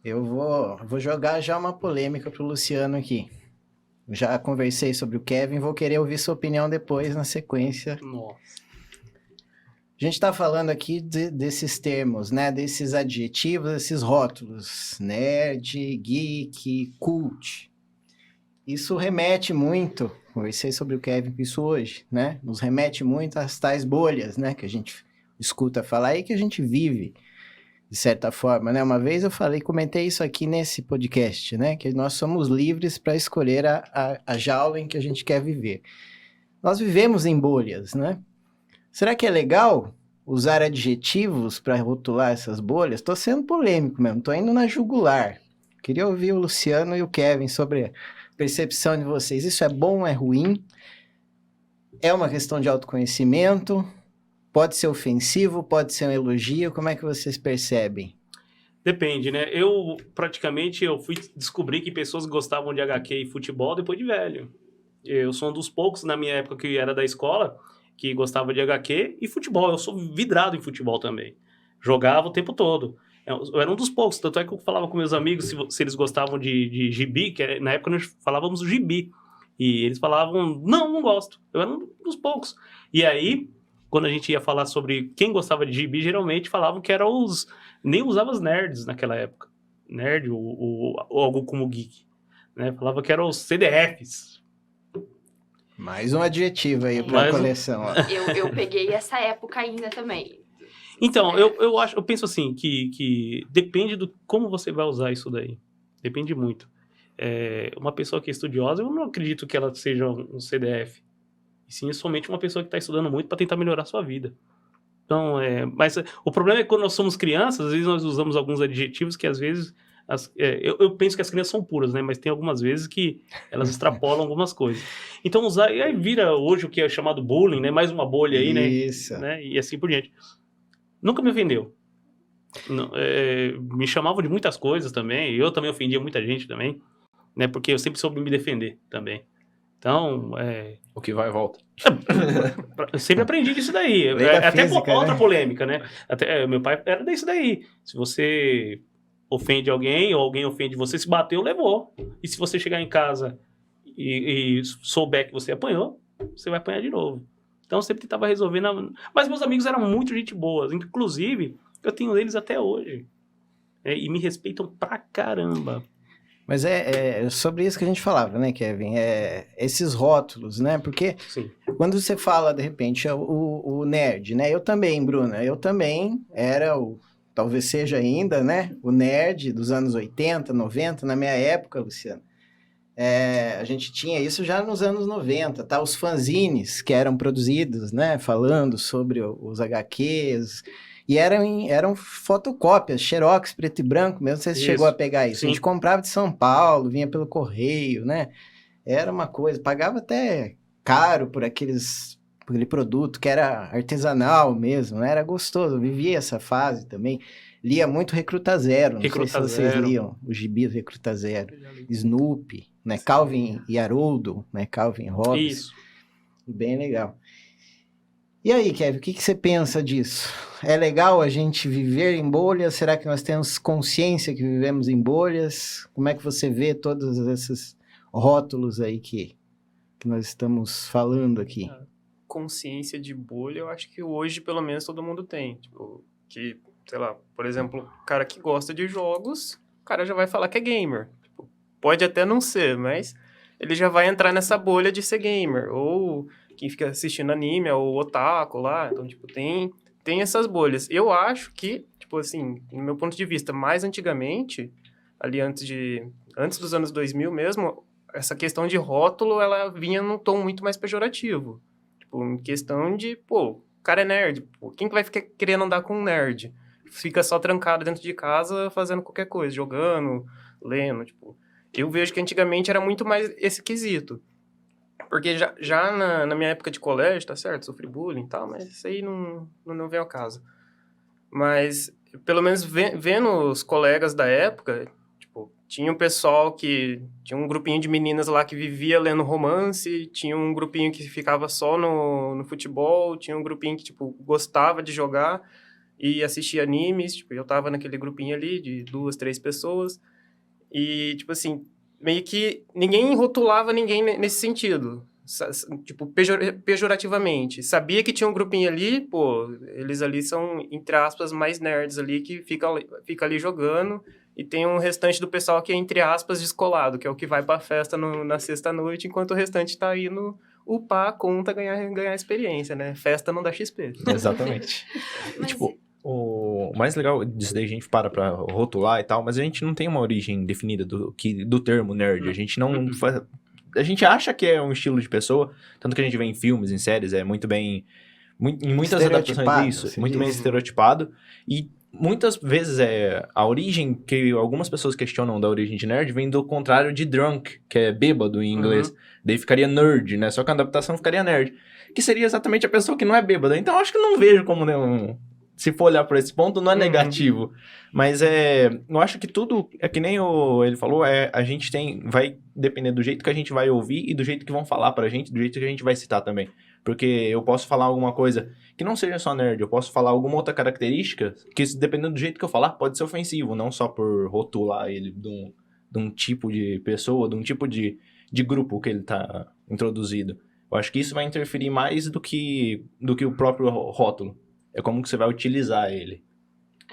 Eu vou jogar já uma polêmica pro Luciano aqui. Já conversei sobre o Kevin, vou querer ouvir sua opinião depois na sequência. Nossa. A gente está falando aqui desses termos, né? Desses adjetivos, esses rótulos. Nerd, geek, cult. Isso remete muito, conversei sobre o Kevin com isso hoje, né? Nos remete muito às tais bolhas, né? Que a gente escuta falar e que a gente vive, de certa forma, né? Uma vez eu comentei isso aqui nesse podcast, né? Que nós somos livres para escolher a jaula em que a gente quer viver. Nós vivemos em bolhas, né? Será que é legal usar adjetivos para rotular essas bolhas? Estou sendo polêmico mesmo, estou indo na jugular. Queria ouvir o Luciano e o Kevin sobre a percepção de vocês. Isso é bom, é ruim? É uma questão de autoconhecimento? Pode ser ofensivo, pode ser um elogio? Como é que vocês percebem? Depende, né? Eu fui descobrir que pessoas gostavam de HQ e futebol depois de velho. Eu sou um dos poucos na minha época que era da escola que gostava de HQ e futebol. Eu sou vidrado em futebol também. Jogava o tempo todo. Eu era um dos poucos, tanto é que eu falava com meus amigos se eles gostavam de gibi, na época nós falávamos gibi. E eles falavam, não gosto. Eu era um dos poucos. E aí, quando a gente ia falar sobre quem gostava de gibi, geralmente falavam que eram os... Nem usava os nerds naquela época. Nerd ou algo como geek. Né? Falava que eram os CDFs. Mais um adjetivo aí para a coleção. Ó. Eu peguei essa época ainda também. Então, eu penso assim, que depende do como você vai usar isso daí. Depende muito. Uma pessoa que é estudiosa, eu não acredito que ela seja um CDF. E sim, é somente uma pessoa que está estudando muito para tentar melhorar a sua vida. Então, mas o problema é que quando nós somos crianças, às vezes nós usamos alguns adjetivos que às vezes... eu penso que as crianças são puras, né? Mas tem algumas vezes que elas extrapolam algumas coisas. Então, e aí vira hoje o que é chamado bullying, né? Mais uma bolha aí, né? Isso. Né? E assim por diante. Nunca me ofendeu. Não, me chamavam de muitas coisas também. Eu também ofendia muita gente também, né? Porque eu sempre soube me defender também. Então, o que vai e volta. Eu sempre aprendi disso daí. Até física, outra polêmica, né? Até, meu pai era disso daí. Se você ofende alguém ou alguém ofende você, se bateu, levou. E se você chegar em casa e souber que você apanhou, você vai apanhar de novo. Então, eu sempre tentava resolver. Mas meus amigos eram muito gente boa. Inclusive, eu tenho eles até hoje. E me respeitam pra caramba. Mas é sobre isso que a gente falava, né, Kevin? Esses rótulos, né? Porque Sim. Quando você fala, de repente, o nerd, né? Eu também, Bruna, eu também era talvez seja ainda, né? O nerd dos anos 80, 90, na minha época, Luciano. A gente tinha isso já nos anos 90, tá? Os fanzines que eram produzidos, né? Falando sobre os HQs... E eram fotocópias, xerox, preto e branco mesmo. Você chegou a pegar isso. Sim. A gente comprava de São Paulo, vinha pelo correio, né? Era uma coisa, pagava até caro por aquele produto que era artesanal mesmo, né? Era gostoso. Eu vivia essa fase também. Lia muito Recruta Zero. Não sei se vocês liam o gibi do Recruta Zero. Snoopy, né? Calvin e Haroldo, né? Calvin e Hobbes. Isso. Bem legal. E aí, Kevin, o que você pensa disso? É legal a gente viver em bolhas? Será que nós temos consciência que vivemos em bolhas? Como é que você vê todos esses rótulos aí que nós estamos falando aqui? Consciência de bolha, eu acho que hoje, pelo menos, todo mundo tem. Tipo, que, sei lá, por exemplo, o cara que gosta de jogos, o cara já vai falar que é gamer. Tipo, pode até não ser, mas ele já vai entrar nessa bolha de ser gamer. Ou quem fica assistindo anime, ou otaku lá. Então, tipo, tem essas bolhas. Eu acho que, tipo assim, no meu ponto de vista, mais antigamente, ali antes dos anos 2000 mesmo, essa questão de rótulo, ela vinha num tom muito mais pejorativo. Tipo, em questão de, o cara é nerd. Quem que vai ficar querendo andar com um nerd? Fica só trancado dentro de casa fazendo qualquer coisa, jogando, lendo, tipo... Eu vejo que antigamente era muito mais esse quesito. Porque já na minha época de colégio, tá certo? Sofri bullying e tal, mas isso aí não vem ao caso. Mas, pelo menos vendo os colegas da época, tipo, tinha um pessoal que... Tinha um grupinho de meninas lá que vivia lendo romance, tinha um grupinho que ficava só no futebol, tinha um grupinho que, tipo, gostava de jogar. e assistia animes, tipo, eu tava naquele grupinho ali de 2, 3 pessoas, e, tipo assim, meio que ninguém rotulava ninguém nesse sentido, tipo, pejorativamente. Sabia que tinha um grupinho ali, pô, eles ali são, entre aspas, mais nerds ali, que fica ali jogando, e tem um restante do pessoal que é, entre aspas, descolado, que é o que vai pra festa na sexta-noite, enquanto o restante tá indo upar a conta, ganhar experiência, né? Festa não dá XP. Exatamente. E, Mas- tipo, o mais legal disso daí, a gente para pra rotular e tal, mas a gente não tem uma origem definida do termo nerd. A gente não faz... A gente acha que é um estilo de pessoa, tanto que a gente vê em filmes, em séries, é muito bem... em muitas adaptações Estereotipado, disso, se muito diz. bem estereotipado. E muitas vezes a origem que algumas pessoas questionam da origem de nerd vem do contrário de drunk, que é bêbado em inglês. Daí ficaria nerd, né? Só que a adaptação ficaria nerd. Que seria exatamente a pessoa que não é bêbada. Então, eu acho que eu não vejo como se for olhar por esse ponto, não é negativo. Mas eu acho que tudo, é que nem ele falou, a gente vai depender do jeito que a gente vai ouvir e do jeito que vão falar pra gente, do jeito que a gente vai citar também. Porque eu posso falar alguma coisa que não seja só nerd, eu posso falar alguma outra característica que, dependendo do jeito que eu falar, pode ser ofensivo, não só por rotular ele de um tipo de pessoa, de um tipo de grupo que ele tá introduzido. Eu acho que isso vai interferir mais do que o próprio rótulo. É como que você vai utilizar ele.